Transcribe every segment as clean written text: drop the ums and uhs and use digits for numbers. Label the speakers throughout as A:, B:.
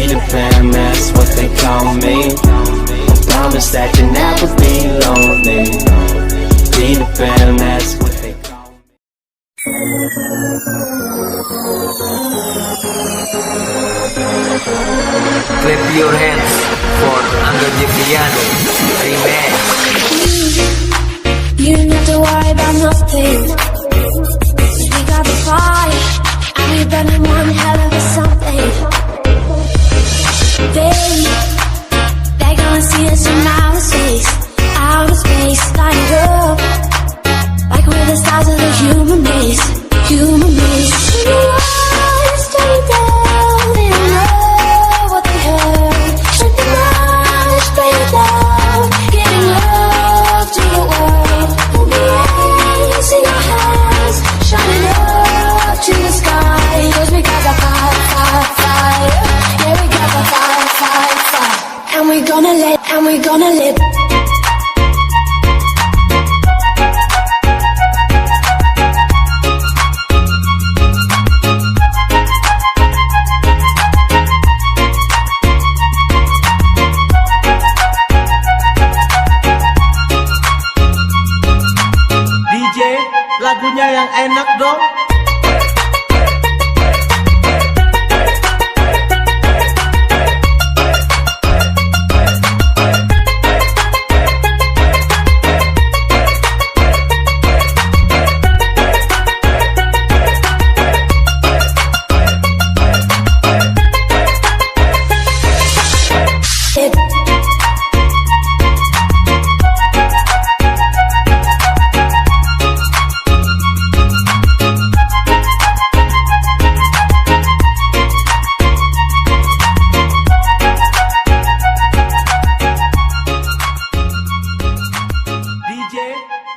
A: Be the fam, that's what they call me. Promise that you never be lonely. Be the fam, that's what they call me.
B: Clap your hands for Agar remix.
C: You don't have to worry about nothing. We got the fire, and we burning one hell of a something. Baby, they're gonna see us from outer space, light it up like we're the stars of the human race, human race. The eyes turn down, they don't know what they heard. Let the lights play it down, giving love to the world. And the rays in our hands, shining up to the sky. 'Cause we got the fire, fire, fire. Yeah, we got the fire, fire, fire. And we're gonna live, and we're gonna live.
D: DJ, lagunya yang enak dong.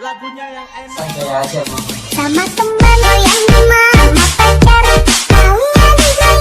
D: Lagunya yang enak.
B: Santai aja, Bu.
E: Sama teman yang mana pacar kalian bisa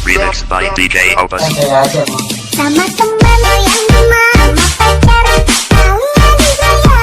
F: Remixed by DJ Opus.
B: Santai aja, Bu.
E: sama teman yang mana pacar kalian bisa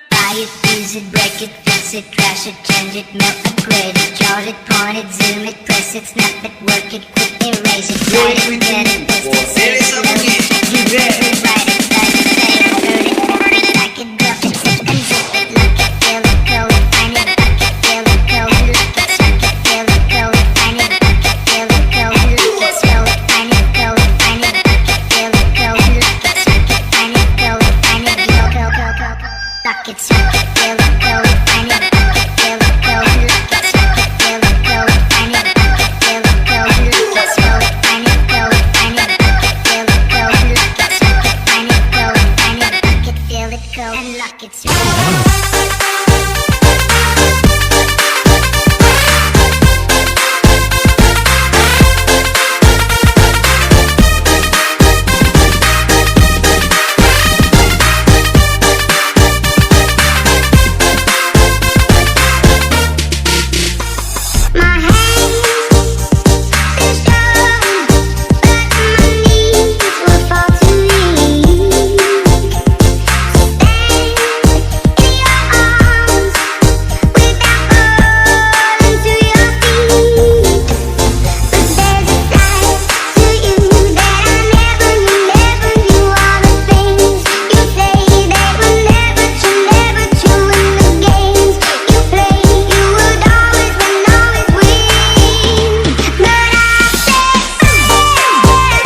E: Buy it, use it, break it, fix it, crash it, change it, melt, upgrade it, chart it, point it, zoom it, press it, snap it, work it, quick erase it, write it, get it, paste it, save it, load it, rewrite it, type it, save it, load it, like it, drop it, zip and zip it, look it, feel it, code it, find it, look it, feel it, code it, look it, check it, feel it, code it, find it, look it, feel it, code it, look it, scroll it, find it, code it, find it, look it, feel it, code it, look it, check it, find it, code it, find it, lock it, check it, feel it, code it, find it, look it, feel it, code it, look it, check it, feel it, code it, find it, look it, feel it, code it, look it, scroll it, find it, code it, find it, look it, feel it, code it, look it, check it, find it, code it, find it, look it, feel it, code and lock it, check it. My hands is gone, but my knees will fall to me. Stand in your arms without falling to your feet. But there's a side to you that I never knew. All the things you say that were never true, in the games you play. You would always win, always win. But I said, watch it burn,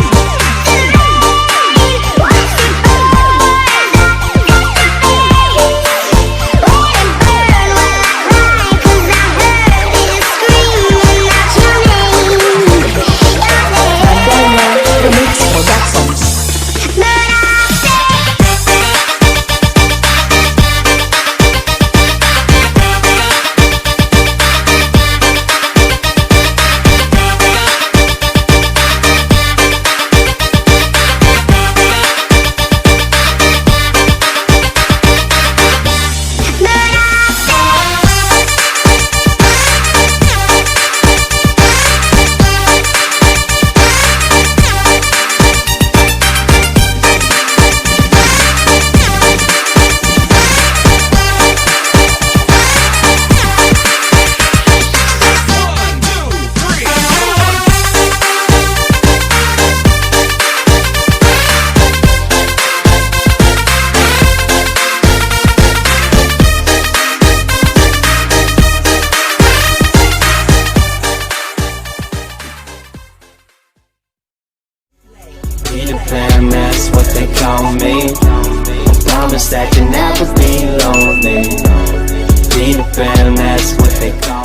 A: Peter Pan, that's what they call me. I promise that you'll never be lonely. Peter Pan, that's what they call me.